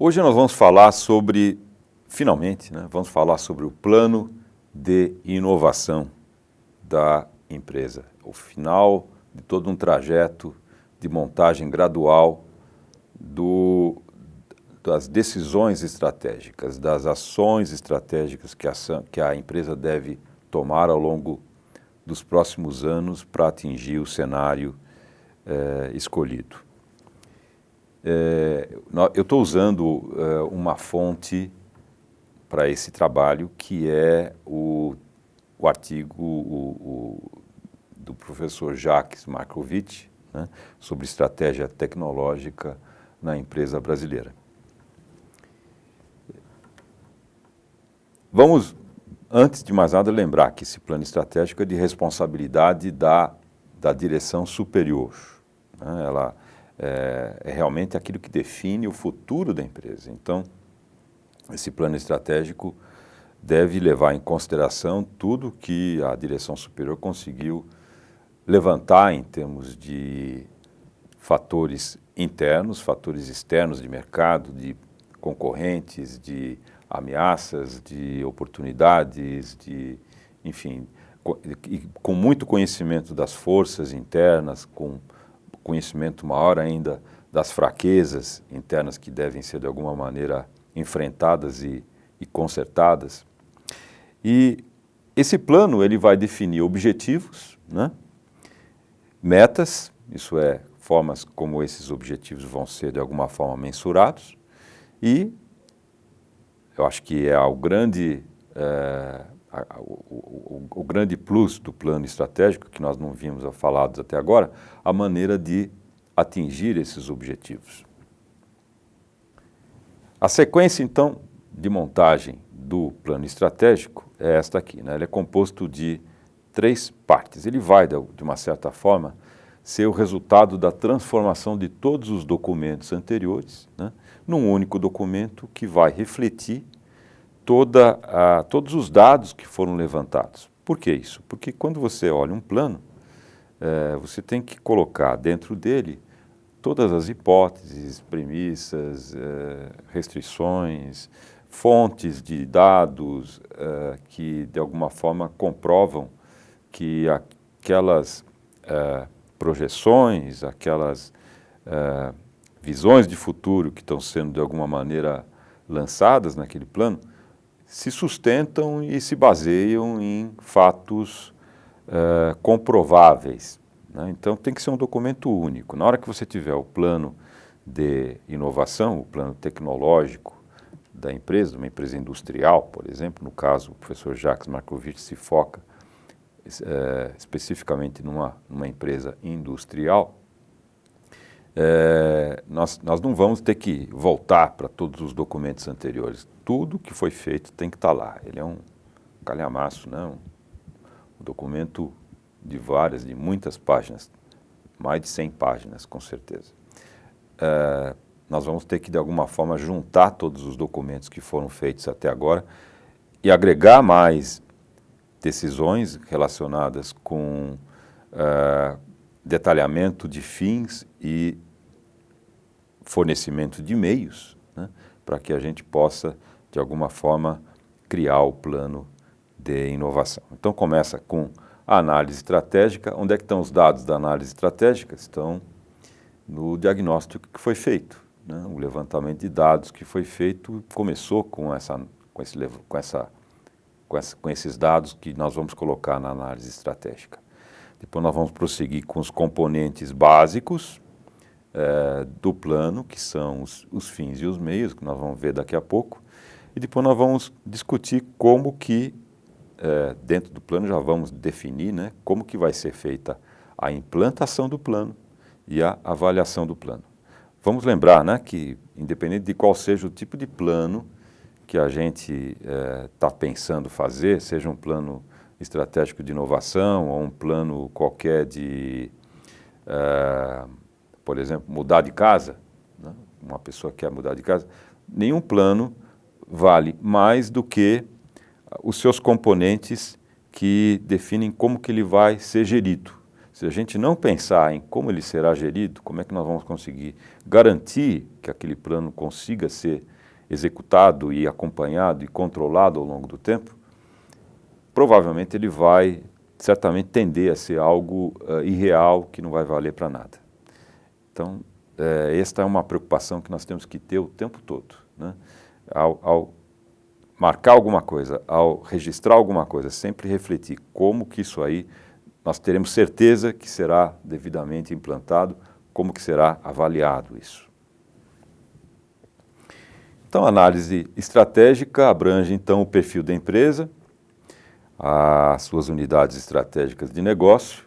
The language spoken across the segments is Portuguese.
Hoje nós vamos falar sobre, finalmente, vamos falar sobre o plano de inovação da empresa. O final de todo um trajeto de montagem gradual das decisões estratégicas, das ações estratégicas que a empresa deve tomar ao longo dos próximos anos para atingir o cenário escolhido. Eu estou usando uma fonte para esse trabalho, que é o artigo do professor Jacques Markovits, sobre estratégia tecnológica na empresa brasileira. Vamos, antes de mais nada, lembrar que esse plano estratégico é de responsabilidade da direção superior. Ela é realmente aquilo que define o futuro da empresa. Então, esse plano estratégico deve levar em consideração tudo que a direção superior conseguiu levantar em termos de fatores internos, fatores externos de mercado, de concorrentes, de ameaças, de oportunidades, enfim, com muito conhecimento das forças internas, com conhecimento maior ainda das fraquezas internas que devem ser de alguma maneira enfrentadas e consertadas. E esse plano ele vai definir objetivos, metas, isso é, formas como esses objetivos vão ser de alguma forma mensurados, e eu acho que é o grande plus do plano estratégico, que nós não vimos falados até agora, a maneira de atingir esses objetivos. A sequência, então, de montagem do plano estratégico é esta aqui. Ele é composto de 3 partes. Ele vai, de uma certa forma, ser o resultado da transformação de todos os documentos anteriores, num único documento que vai refletir todos os dados que foram levantados. Por que isso? Porque quando você olha um plano, você tem que colocar dentro dele todas as hipóteses, premissas, restrições, fontes de dados que, de alguma forma, comprovam que aquelas projeções, aquelas visões de futuro que estão sendo, de alguma maneira, lançadas naquele plano, se sustentam e se baseiam em fatos comprováveis. Então, tem que ser um documento único. Na hora que você tiver o plano de inovação, o plano tecnológico da empresa, de uma empresa industrial, por exemplo, no caso, o professor Jacques Markovits se foca especificamente numa empresa industrial, nós não vamos ter que voltar para todos os documentos anteriores. Tudo que foi feito tem que estar lá. Ele é um calhamaço, um documento de muitas páginas, mais de 100 páginas, com certeza. Nós vamos ter que, de alguma forma, juntar todos os documentos que foram feitos até agora e agregar mais decisões relacionadas com detalhamento de fins e fornecimento de meios, para que a gente possa, de alguma forma, criar o plano de inovação. Então, começa com a análise estratégica. Onde é que estão os dados da análise estratégica? Estão no diagnóstico que foi feito. O levantamento de dados que foi feito começou com esses dados que nós vamos colocar na análise estratégica. Depois nós vamos prosseguir com os componentes básicos do plano, que são os fins e os meios, que nós vamos ver daqui a pouco. E depois nós vamos discutir como que, dentro do plano, já vamos definir como que vai ser feita a implantação do plano e a avaliação do plano. Vamos lembrar que, independente de qual seja o tipo de plano que a gente está pensando fazer, seja um plano estratégico de inovação ou um plano qualquer de, por exemplo, mudar de casa, uma pessoa quer mudar de casa, nenhum plano vale mais do que os seus componentes que definem como que ele vai ser gerido. Se a gente não pensar em como ele será gerido, como é que nós vamos conseguir garantir que aquele plano consiga ser executado e acompanhado e controlado ao longo do tempo, provavelmente ele vai certamente tender a ser algo irreal, que não vai valer para nada. Então, esta é uma preocupação que nós temos que ter o tempo todo, né? Ao marcar alguma coisa, ao registrar alguma coisa, sempre refletir como que isso aí nós teremos certeza que será devidamente implantado, como que será avaliado isso. Então, a análise estratégica abrange, então, o perfil da empresa, as suas unidades estratégicas de negócio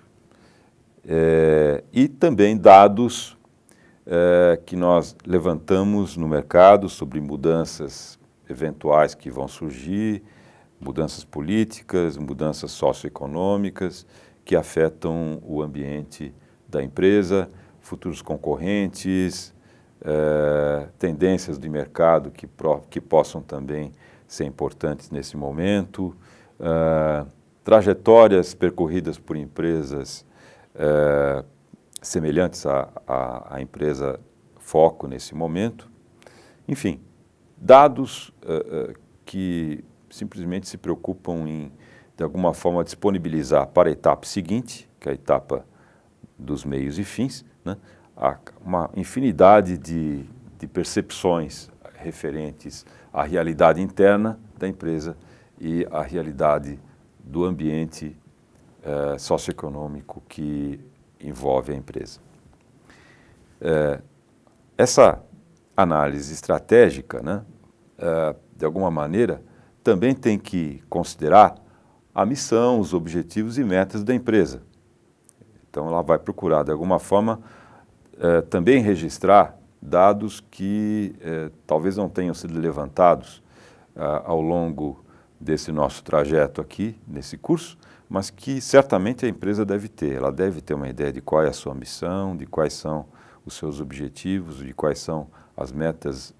e também dados que nós levantamos no mercado sobre mudanças eventuais que vão surgir, mudanças políticas, mudanças socioeconômicas que afetam o ambiente da empresa, futuros concorrentes, tendências de mercado que possam também ser importantes nesse momento, trajetórias percorridas por empresas semelhantes à empresa foco nesse momento. Enfim, dados que simplesmente se preocupam em, de alguma forma, disponibilizar para a etapa seguinte, que é a etapa dos meios e fins, né, uma infinidade de percepções referentes à realidade interna da empresa e à realidade do ambiente socioeconômico que envolve a empresa. Essa análise estratégica, né, de alguma maneira, também tem que considerar a missão, os objetivos e metas da empresa. Então, ela vai procurar, de alguma forma, também registrar dados que talvez não tenham sido levantados ao longo desse nosso trajeto aqui, nesse curso, mas que certamente a empresa deve ter. Ela deve ter uma ideia de qual é a sua missão, de quais são os seus objetivos, de quais são as metas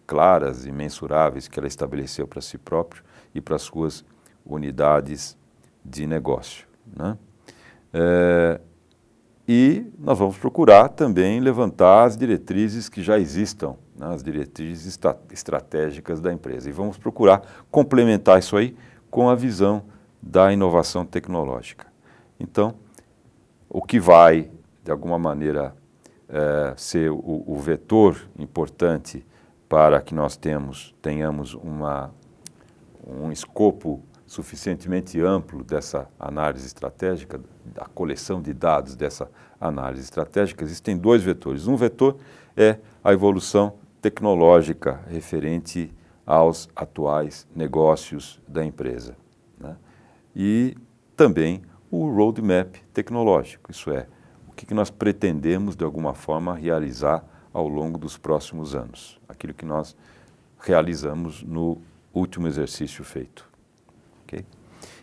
claras e mensuráveis que ela estabeleceu para si própria e para as suas unidades de negócio, né? E nós vamos procurar também levantar as diretrizes que já existam, né, as diretrizes estratégicas da empresa. E vamos procurar complementar isso aí com a visão da inovação tecnológica. Então, o que vai, de alguma maneira, ser o vetor importante para que nós tenhamos um escopo suficientemente amplo dessa análise estratégica, da coleção de dados dessa análise estratégica, existem dois vetores. Um vetor é a evolução tecnológica referente aos atuais negócios da empresa, né? E também o roadmap tecnológico, isso é, o que nós pretendemos, de alguma forma, realizar ao longo dos próximos anos, aquilo que nós realizamos no último exercício feito. Okay?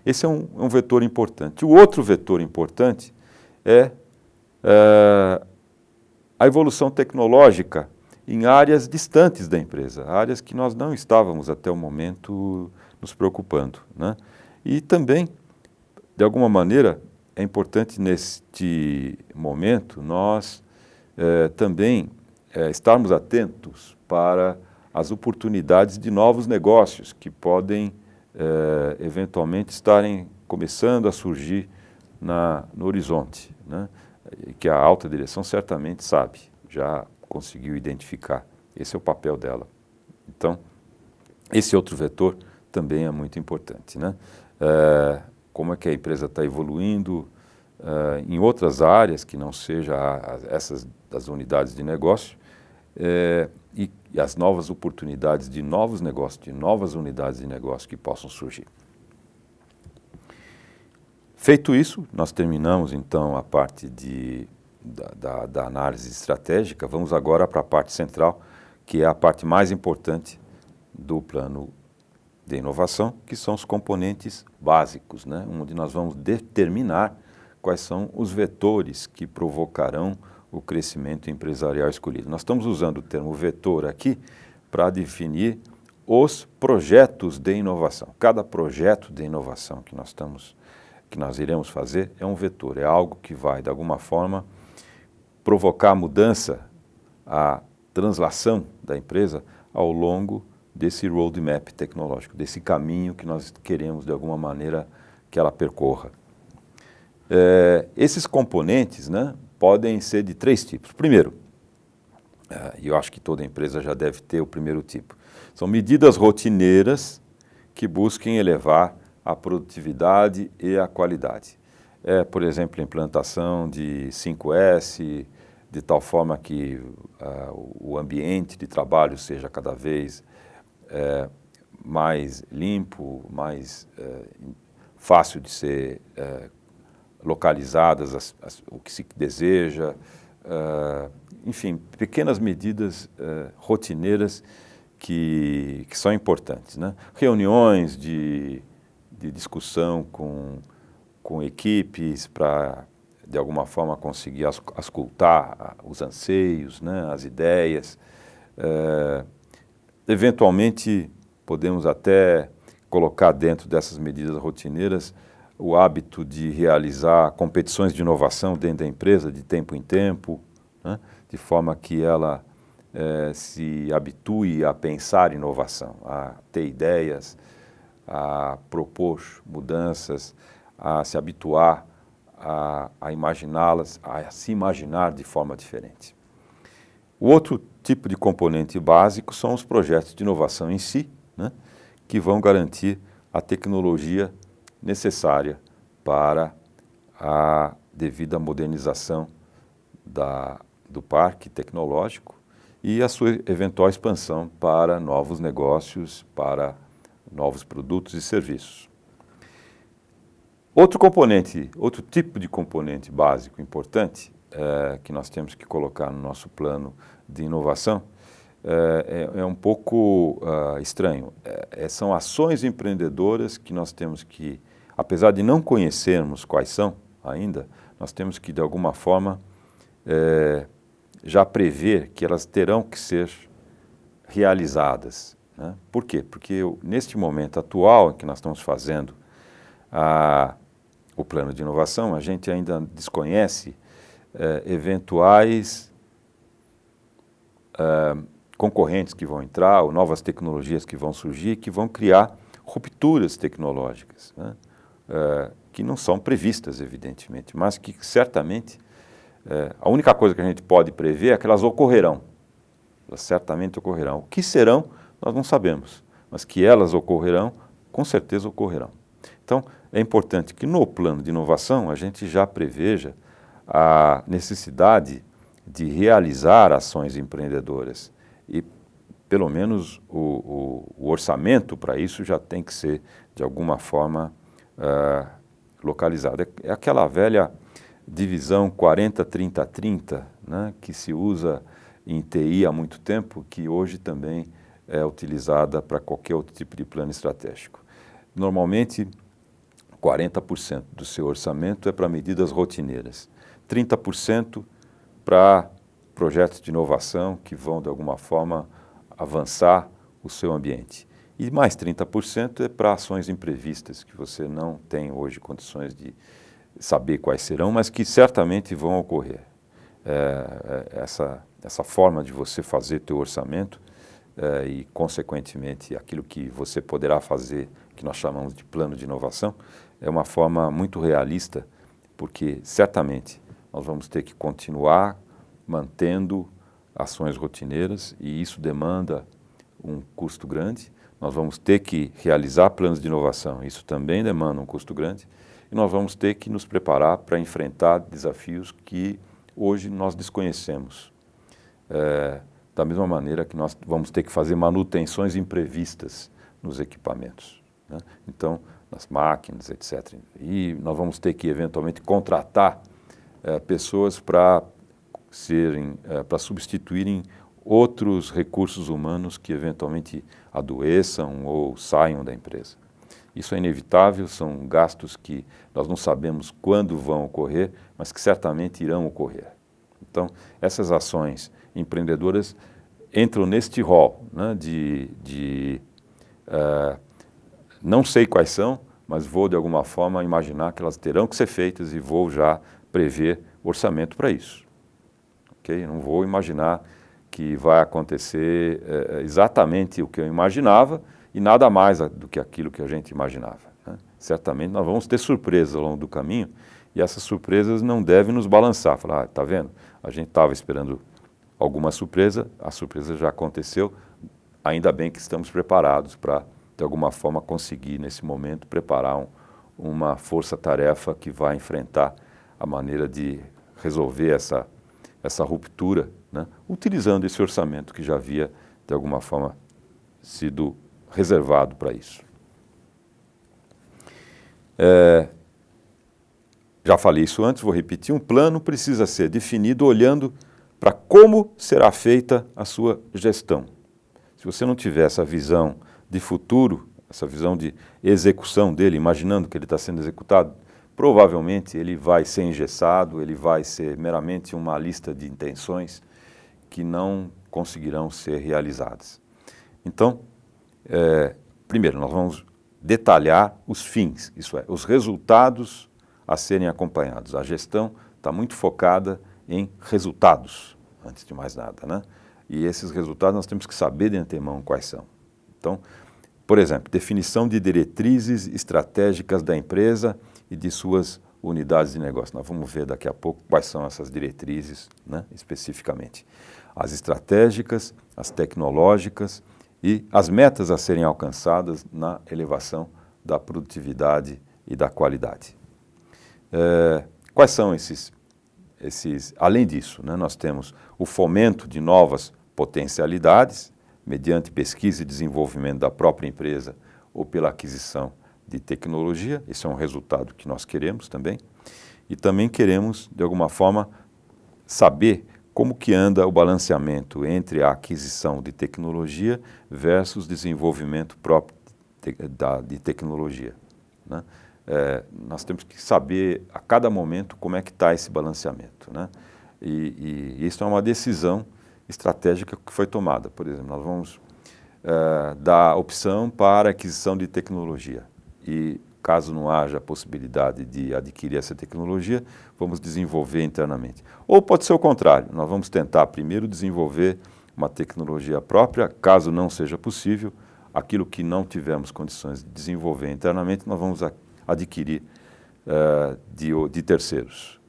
Esse é um vetor importante. O outro vetor importante é a evolução tecnológica em áreas distantes da empresa, áreas que nós não estávamos até o momento nos preocupando, né? E também, de alguma maneira, é importante neste momento nós também estarmos atentos para as oportunidades de novos negócios que podem eventualmente estarem começando a surgir no horizonte, né? Que a alta direção certamente sabe, já conseguiu identificar. Esse é o papel dela. Então, esse outro vetor também é muito importante, né? Como é que a empresa está evoluindo em outras áreas que não seja essas das unidades de negócio e as novas oportunidades de novos negócios, de novas unidades de negócio que possam surgir. Feito isso, nós terminamos então a parte da análise estratégica. Vamos agora para a parte central, que é a parte mais importante do plano de inovação, que são os componentes básicos, né? Onde nós vamos determinar quais são os vetores que provocarão o crescimento empresarial escolhido. Nós estamos usando o termo vetor aqui para definir os projetos de inovação. Cada projeto de inovação que nós iremos fazer é um vetor, é algo que vai, de alguma forma, provocar a mudança, a translação da empresa ao longo desse roadmap tecnológico, desse caminho que nós queremos, de alguma maneira, que ela percorra. Esses componentes, né, podem ser de 3 tipos. Primeiro, e eu acho que toda empresa já deve ter o primeiro tipo, são medidas rotineiras que busquem elevar a produtividade e a qualidade. Por exemplo, a implantação de 5S, de tal forma que o ambiente de trabalho seja cada vez mais limpo, mais fácil de ser localizadas o que se deseja, enfim, pequenas medidas rotineiras que são importantes, né? Reuniões de discussão com equipes para, de alguma forma, conseguir auscultar os anseios, né, as ideias. Eventualmente, podemos até colocar dentro dessas medidas rotineiras o hábito de realizar competições de inovação dentro da empresa, de tempo em tempo, né, de forma que ela se habitue a pensar inovação, a ter ideias, a propor mudanças, a se habituar a imaginá-las, a se imaginar de forma diferente. O outro tipo de componente básico são os projetos de inovação em si, né, que vão garantir a tecnologia necessária para a devida modernização do parque tecnológico e a sua eventual expansão para novos negócios, para novos produtos e serviços. Outro tipo de componente básico importante que nós temos que colocar no nosso plano de inovação é um pouco estranho. São ações empreendedoras que nós temos que, apesar de não conhecermos quais são ainda, nós temos que, de alguma forma, já prever que elas terão que ser realizadas, né? Por quê? Porque neste momento atual em que nós estamos fazendo o plano de inovação, a gente ainda desconhece eventuais concorrentes que vão entrar, ou novas tecnologias que vão surgir, que vão criar rupturas tecnológicas, né? Que não são previstas, evidentemente, mas que certamente a única coisa que a gente pode prever é que elas ocorrerão. Elas certamente ocorrerão. O que serão, nós não sabemos, mas que elas ocorrerão, com certeza ocorrerão. Então, é importante que no plano de inovação a gente já preveja a necessidade de realizar ações empreendedoras e, pelo menos, o orçamento para isso já tem que ser, de alguma forma, localizado. É aquela velha divisão 40-30-30, né, que se usa em TI há muito tempo, que hoje também é utilizada para qualquer outro tipo de plano estratégico. Normalmente, 40% do seu orçamento é para medidas rotineiras, 30% para projetos de inovação que vão, de alguma forma, avançar o seu ambiente. E mais 30% é para ações imprevistas, que você não tem hoje condições de saber quais serão, mas que certamente vão ocorrer. Essa forma de você fazer teu orçamento e, consequentemente, aquilo que você poderá fazer, que nós chamamos de plano de inovação, é uma forma muito realista, porque certamente nós vamos ter que continuar mantendo ações rotineiras e isso demanda um custo grande. Nós vamos ter que realizar planos de inovação, isso também demanda um custo grande. E nós vamos ter que nos preparar para enfrentar desafios que hoje nós desconhecemos. Da mesma maneira que nós vamos ter que fazer manutenções imprevistas nos equipamentos, né? Então, nas máquinas, etc. E nós vamos ter que, eventualmente, contratar pessoas para substituírem outros recursos humanos que, eventualmente, adoeçam ou saiam da empresa. Isso é inevitável, são gastos que nós não sabemos quando vão ocorrer, mas que certamente irão ocorrer. Então, essas ações empreendedoras entram neste rol, né, não sei quais são, mas vou, de alguma forma, imaginar que elas terão que ser feitas e vou já prever orçamento para isso. Okay? Não vou imaginar que vai acontecer exatamente o que eu imaginava e nada mais do que aquilo que a gente imaginava, né? Certamente nós vamos ter surpresas ao longo do caminho e essas surpresas não devem nos balançar. Falar, tá vendo? A gente estava esperando alguma surpresa, a surpresa já aconteceu, ainda bem que estamos preparados para, de alguma forma, conseguir, nesse momento, preparar uma força-tarefa que vai enfrentar a maneira de resolver essa ruptura, né? Utilizando esse orçamento que já havia, de alguma forma, sido reservado para isso. Já falei isso antes, vou repetir, um plano precisa ser definido olhando para como será feita a sua gestão. Se você não tiver essa visão de futuro, essa visão de execução dele, imaginando que ele está sendo executado, provavelmente ele vai ser engessado, ele vai ser meramente uma lista de intenções que não conseguirão ser realizadas. Então, primeiro, nós vamos detalhar os fins, isso é, os resultados a serem acompanhados. A gestão está muito focada em resultados, antes de mais nada, né? E esses resultados nós temos que saber de antemão quais são. Então, por exemplo, definição de diretrizes estratégicas da empresa e de suas unidades de negócio. Nós vamos ver daqui a pouco quais são essas diretrizes, né, especificamente. As estratégicas, as tecnológicas e as metas a serem alcançadas na elevação da produtividade e da qualidade. Quais são esses? Além disso, né, nós temos o fomento de novas potencialidades, mediante pesquisa e desenvolvimento da própria empresa ou pela aquisição de tecnologia. Esse é um resultado que nós queremos também. E também queremos, de alguma forma, saber como que anda o balanceamento entre a aquisição de tecnologia versus desenvolvimento próprio de tecnologia, né? Nós temos que saber a cada momento como é que está esse balanceamento, né? E isso é uma decisão estratégica que foi tomada. Por exemplo, nós vamos dar opção para aquisição de tecnologia e, caso não haja possibilidade de adquirir essa tecnologia, vamos desenvolver internamente. Ou pode ser o contrário, nós vamos tentar primeiro desenvolver uma tecnologia própria, caso não seja possível, aquilo que não tivermos condições de desenvolver internamente, nós vamos adquirir de terceiros,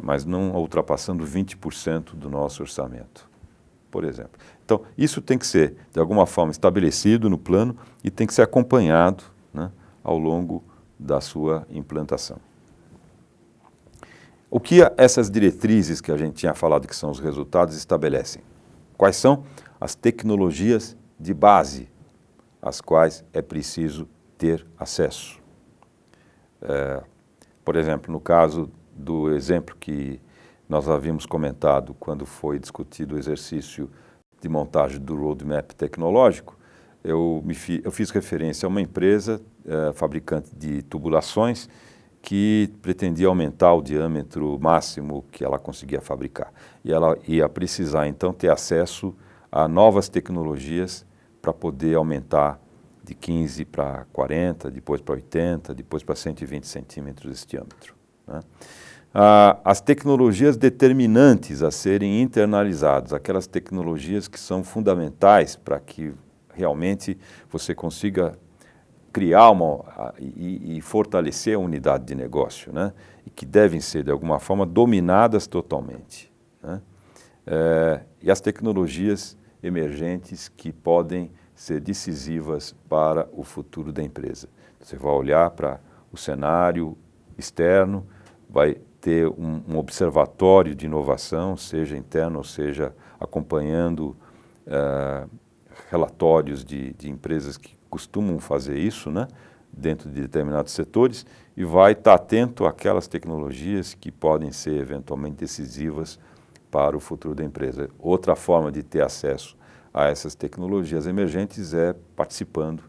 mas não ultrapassando 20% do nosso orçamento, por exemplo. Então, isso tem que ser, de alguma forma, estabelecido no plano e tem que ser acompanhado, né, ao longo da sua implantação. O que essas diretrizes que a gente tinha falado que são os resultados estabelecem? Quais são as tecnologias de base às quais é preciso ter acesso? Por exemplo, no caso do exemplo que nós havíamos comentado quando foi discutido o exercício de montagem do roadmap tecnológico, eu fiz referência a uma empresa fabricante de tubulações que pretendia aumentar o diâmetro máximo que ela conseguia fabricar. E ela ia precisar, então, ter acesso a novas tecnologias para poder aumentar de 15 para 40, depois para 80, depois para 120 centímetros esse diâmetro, né? As tecnologias determinantes a serem internalizadas, aquelas tecnologias que são fundamentais para que realmente você consiga criar e fortalecer a unidade de negócio, né? E que devem ser, de alguma forma, dominadas totalmente, né? E as tecnologias emergentes que podem ser decisivas para o futuro da empresa. Você vai olhar para o cenário externo, vai ter um observatório de inovação, seja interno ou seja acompanhando relatórios de empresas que costumam fazer isso, né, dentro de determinados setores, e vai estar atento àquelas tecnologias que podem ser eventualmente decisivas para o futuro da empresa. Outra forma de ter acesso a essas tecnologias emergentes é participando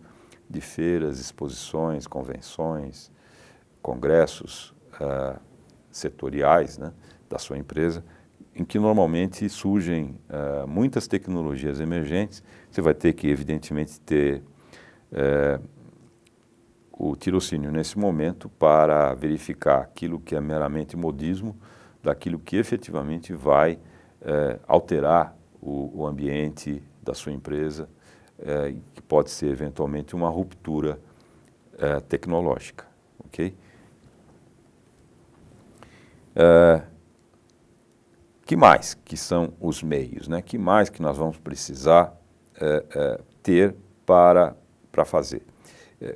de feiras, exposições, convenções, congressos setoriais, né, da sua empresa, em que normalmente surgem muitas tecnologias emergentes. Você vai ter que, evidentemente, ter o tirocínio nesse momento para verificar aquilo que é meramente modismo, daquilo que efetivamente vai alterar o ambiente da sua empresa, que pode ser eventualmente uma ruptura tecnológica, ok? Que mais que são os meios, né? Que mais que nós vamos precisar ter para fazer?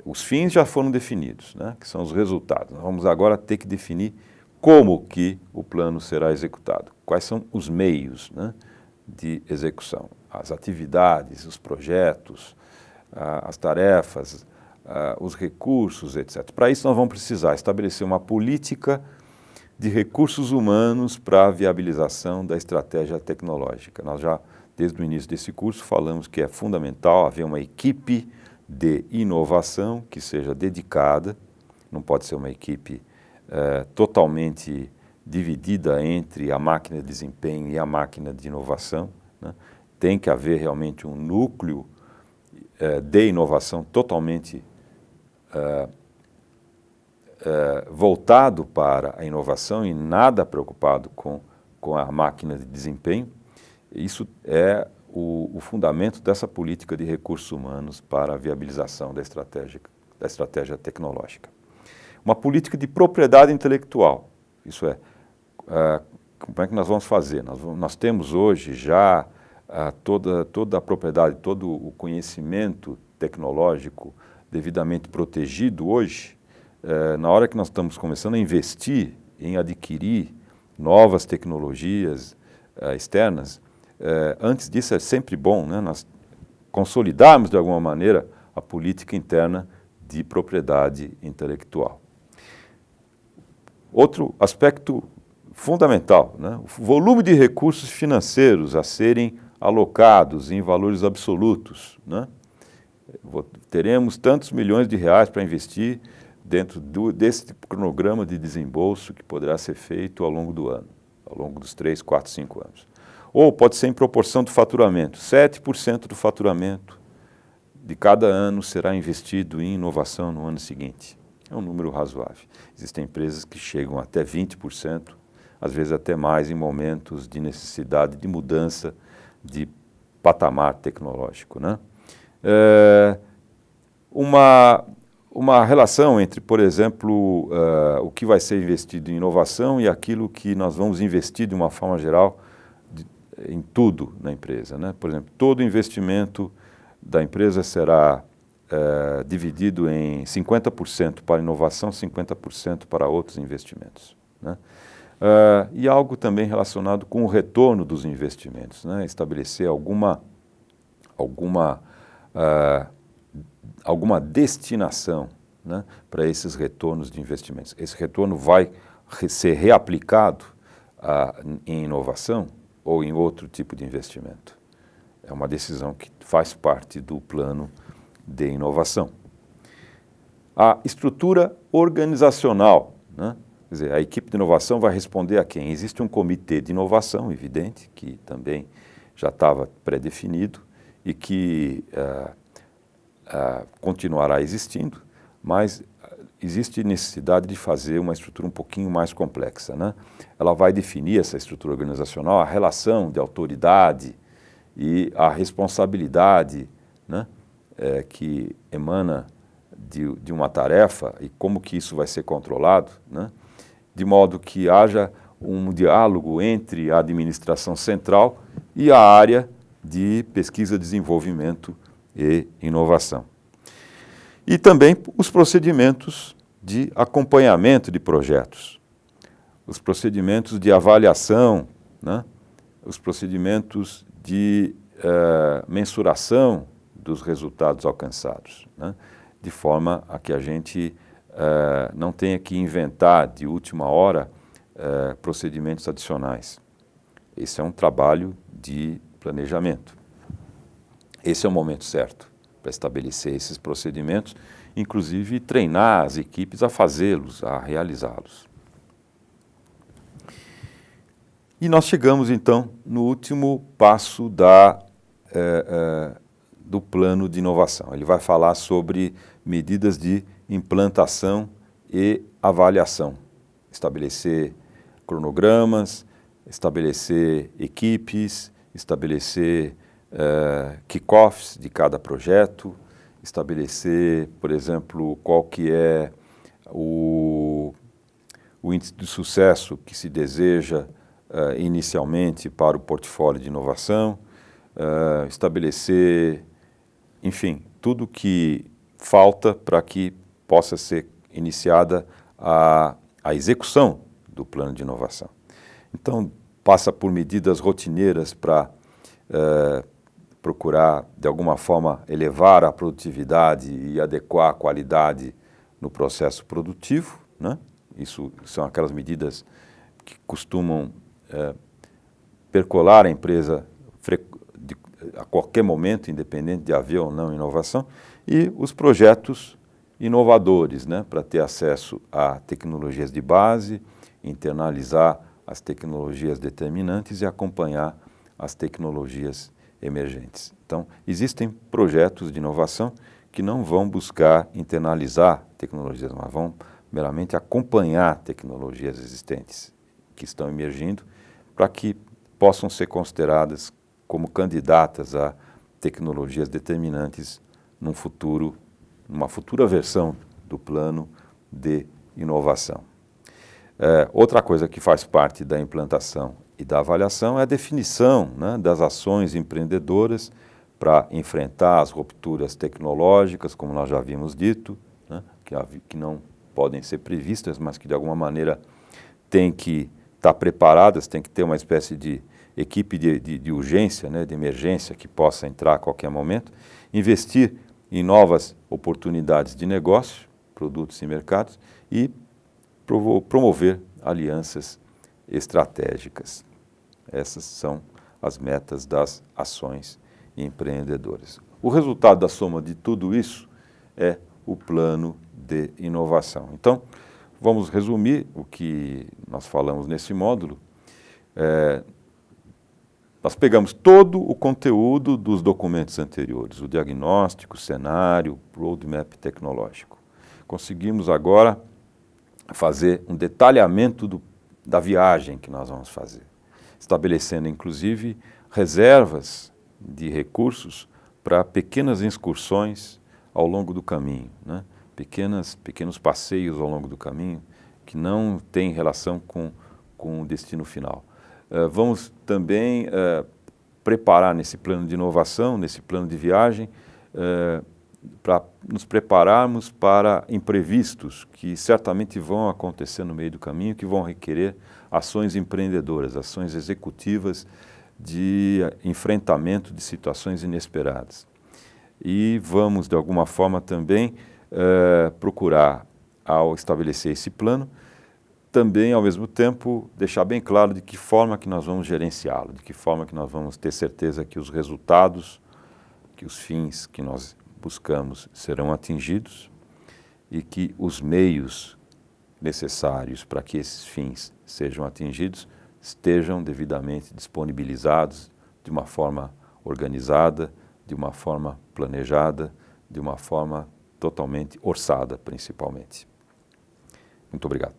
Os fins já foram definidos, né? Que são os resultados. Nós vamos agora ter que definir como que o plano será executado. Quais são os meios, né, de execução? As atividades, os projetos, as tarefas, os recursos, etc. Para isso nós vamos precisar estabelecer uma política de recursos humanos para a viabilização da estratégia tecnológica. Nós já, desde o início desse curso, falamos que é fundamental haver uma equipe de inovação que seja dedicada, não pode ser uma equipe totalmente dividida entre a máquina de desempenho e a máquina de inovação, né? Tem que haver realmente um núcleo de inovação totalmente voltado para a inovação e nada preocupado com a máquina de desempenho. Isso é o fundamento dessa política de recursos humanos para a viabilização da estratégia tecnológica. Uma política de propriedade intelectual, isso é, como é que nós vamos fazer? Nós temos hoje já toda a propriedade, todo o conhecimento tecnológico devidamente protegido hoje. Na hora que nós estamos começando a investir em adquirir novas tecnologias externas, antes disso é sempre bom, né, nós consolidarmos de alguma maneira a política interna de propriedade intelectual. Outro aspecto fundamental, né, o volume de recursos financeiros a serem alocados em valores absolutos, né? Teremos tantos milhões de reais para investir dentro desse cronograma de desembolso que poderá ser feito ao longo do ano, ao longo dos 3, 4, 5 anos. Ou pode ser em proporção do faturamento. 7% do faturamento de cada ano será investido em inovação no ano seguinte. É um número razoável. Existem empresas que chegam até 20%, às vezes até mais em momentos de necessidade de mudança de patamar tecnológico, né? Uma relação entre, por exemplo, o que vai ser investido em inovação e aquilo que nós vamos investir de uma forma geral em tudo na empresa, né? Por exemplo, todo investimento da empresa será dividido em 50% para inovação, 50% para outros investimentos, né? E algo também relacionado com o retorno dos investimentos, né? Estabelecer alguma destinação, né, para esses retornos de investimentos. Esse retorno vai ser reaplicado em inovação ou em outro tipo de investimento. É uma decisão que faz parte do plano de inovação. A estrutura organizacional, né? Quer dizer, a equipe de inovação vai responder a quem? Existe um comitê de inovação, evidente, que também já estava pré-definido e que continuará existindo, mas existe necessidade de fazer uma estrutura um pouquinho mais complexa, né? Ela vai definir, essa estrutura organizacional, a relação de autoridade e a responsabilidade, né, que emana de uma tarefa e como que isso vai ser controlado, né? De modo que haja um diálogo entre a administração central e a área de pesquisa, desenvolvimento e inovação. E também os procedimentos de acompanhamento de projetos, os procedimentos de avaliação, né? Os procedimentos de mensuração dos resultados alcançados, né? De forma a que a gente não tenha que inventar de última hora procedimentos adicionais. Esse é um trabalho de planejamento. Esse é o momento certo para estabelecer esses procedimentos, inclusive treinar as equipes a fazê-los, a realizá-los. E nós chegamos, então, no último passo do plano de inovação. Ele vai falar sobre medidas de implantação e avaliação, estabelecer cronogramas, estabelecer equipes, estabelecer kick-offs de cada projeto, estabelecer, por exemplo, qual que é o índice de sucesso que se deseja inicialmente para o portfólio de inovação, estabelecer, enfim, tudo que falta para que possa ser iniciada a execução do plano de inovação. Então, passa por medidas rotineiras para procurar, de alguma forma, elevar a produtividade e adequar a qualidade no processo produtivo, né? Isso são aquelas medidas que costumam percolar a empresa a qualquer momento, independente de haver ou não inovação, e os projetos inovadores, né? Para ter acesso a tecnologias de base, internalizar as tecnologias determinantes e acompanhar as tecnologias emergentes. Então, existem projetos de inovação que não vão buscar internalizar tecnologias, mas vão meramente acompanhar tecnologias existentes que estão emergindo para que possam ser consideradas como candidatas a tecnologias determinantes numa futura versão do plano de inovação. Outra coisa que faz parte da implantação e da avaliação é a definição, né, das ações empreendedoras para enfrentar as rupturas tecnológicas, como nós já havíamos dito, né, que não podem ser previstas, mas que de alguma maneira têm que estar preparadas, tem que ter uma espécie de equipe de urgência, né, de emergência que possa entrar a qualquer momento, investir em novas oportunidades de negócio, produtos e mercados e promover alianças estratégicas. Essas são as metas das ações empreendedoras. O resultado da soma de tudo isso é o plano de inovação. Então, vamos resumir o que nós falamos nesse módulo. Nós pegamos todo o conteúdo dos documentos anteriores, o diagnóstico, o cenário, o roadmap tecnológico. Conseguimos agora fazer um detalhamento da viagem que nós vamos fazer, estabelecendo inclusive reservas de recursos para pequenas excursões ao longo do caminho, né? Pequenos passeios ao longo do caminho que não têm relação com o destino final. Vamos também preparar nesse plano de inovação, nesse plano de viagem, para nos prepararmos para imprevistos que certamente vão acontecer no meio do caminho, que vão requerer ações empreendedoras, ações executivas de enfrentamento de situações inesperadas. E vamos, de alguma forma, também procurar, ao estabelecer esse plano, também, ao mesmo tempo, deixar bem claro de que forma que nós vamos gerenciá-lo, de que forma que nós vamos ter certeza que os resultados, que os fins que nós buscamos serão atingidos e que os meios necessários para que esses fins sejam atingidos estejam devidamente disponibilizados de uma forma organizada, de uma forma planejada, de uma forma totalmente orçada, principalmente. Muito obrigado.